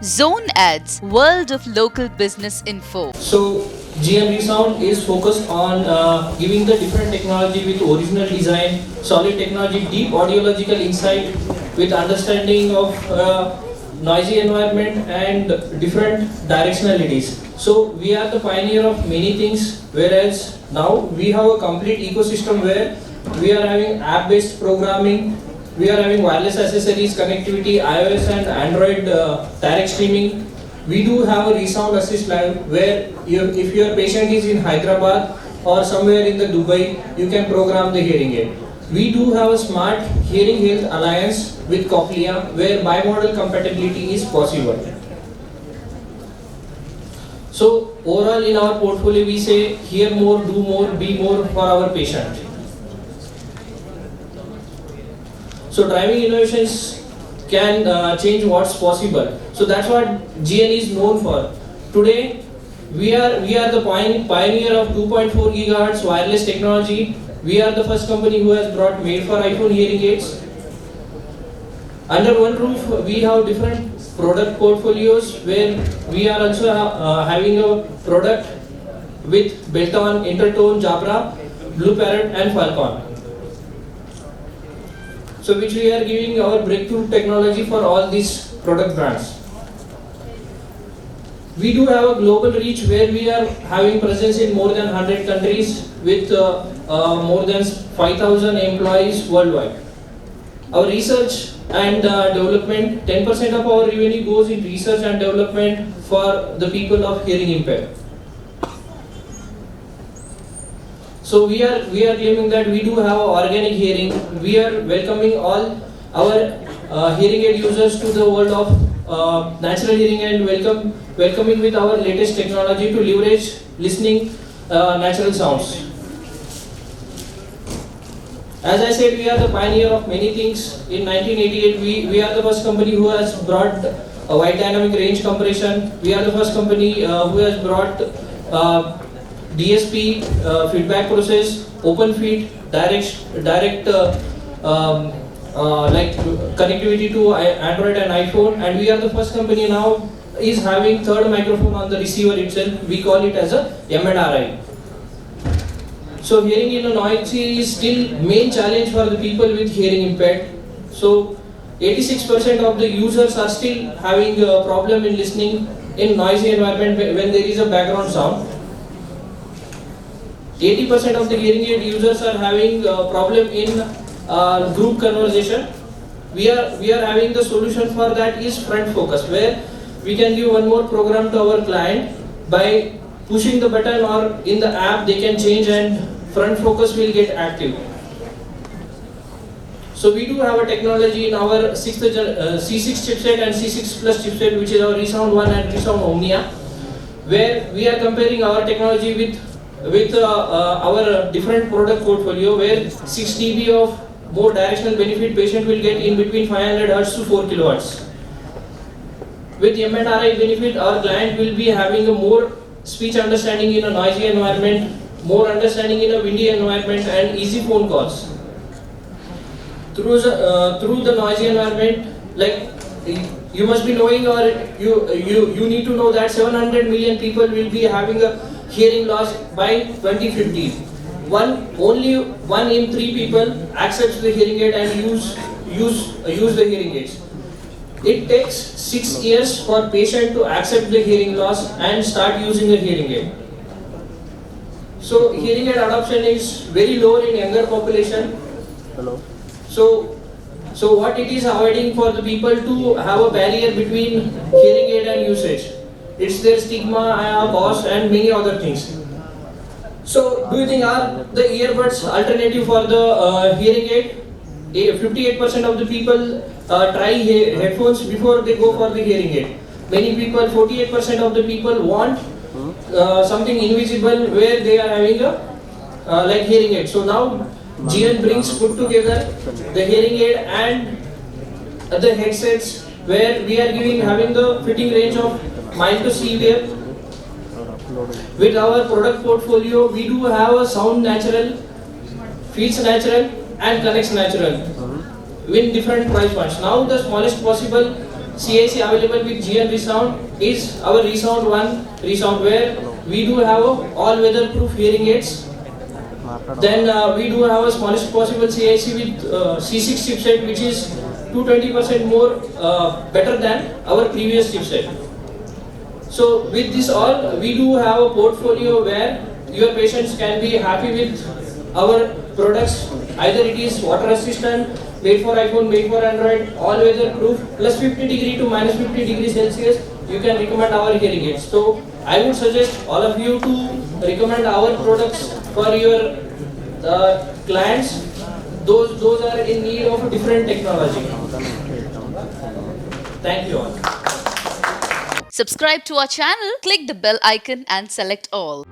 Zone Ads, World of Local Business Info. So GM Resound is focused on giving the different technology with original design, solid technology, deep audiological insight with understanding of noisy environment and different directionalities. So we are the pioneer of many things, whereas now we have a complete ecosystem where we are having app-based programming, we are having wireless accessories, connectivity, iOS and Android direct streaming. We do have a Resound Assist Live where if your patient is in Hyderabad or somewhere in the Dubai, you can program the hearing aid. We do have a smart hearing health alliance with Cochlear where bimodal compatibility is possible. So overall in our portfolio we say hear more, do more, be more for our patient. So driving innovations can change what's possible. So that's what GN is known for. Today, we are the pioneer of 2.4 gigahertz wireless technology. We are the first company who has brought made for iPhone hearing aids. Under one roof, we have different product portfolios where we are also having a product with Belton, Intertone, Jabra, Blue Parrot and Falcon. So which we are giving our breakthrough technology for all these product brands. We do have a global reach where we are having presence in more than 100 countries with more than 5,000 employees worldwide. Our research and development, 10% of our revenue goes in research and development for the people of hearing impaired. So we are claiming that we do have organic hearing. We are welcoming all our hearing aid users to the world of natural hearing and welcoming with our latest technology to leverage listening natural sounds. As I said, we are the pioneer of many things. In 1988, we are the first company who has brought a wide dynamic range compression. We are the first company who has brought DSP feedback process, open feed, direct like connectivity to Android and iPhone, and we are the first company now is having third microphone on the receiver itself. We call it as a M&RI. So hearing in a noise is still main challenge for the people with hearing impaired. So 86% of the users are still having a problem in listening in noisy environment when there is a background sound. 80% of the hearing aid users are having a problem in group conversation. We are having the solution for that is front focus, where we can give one more program to our client by pushing the button or in the app they can change and front focus will get active. So we do have a technology in our C6 chipset and C6 Plus chipset, which is our Resound One and Resound Omnia, where we are comparing our technology with our different product portfolio, where 6 dB of more directional benefit patient will get in between 500 Hz to 4 kHz. With M&RI benefit, our client will be having a more speech understanding in a noisy environment, more understanding in a windy environment, and easy phone calls. Through the noisy environment, like you must be knowing, or you need to know that 700 million people will be having a hearing loss by 2050. Only 1 in 3 people accepts the hearing aid and use the hearing aids. It takes 6 years for patient to accept the hearing loss and start using the hearing aid. So hearing aid adoption is very low in younger population. Hello. So what it is avoiding for the people to have a barrier between hearing aid and usage. It's their stigma, cost and many other things. So do you think are the earbuds alternative for the hearing aid? 58% of the people try headphones before they go for the hearing aid. Many people, 48% of the people want something invisible where they are having a like hearing aid. So now GN brings put together the hearing aid and the headsets, where we are having the fitting range of mild to severe. With our product portfolio, we do have a sound natural, feels natural and connects natural with different price points. Now the smallest possible CAC available with GN Resound is our Resound 1 Resound, where we do have a all-weather proof hearing aids. Then we do have a smallest possible CAC with C6 chipset, which is 220% more better than our previous chipset. So with this all, we do have a portfolio where your patients can be happy with our products. Either it is water resistant, made for iPhone, made for Android, all weather proof, plus 50 degree to minus 50 degrees Celsius, you can recommend our hearing aids. So I would suggest all of you to recommend our products for your clients. Those are in need of different technology. Thank you all. Subscribe to our channel, click the bell icon and select all.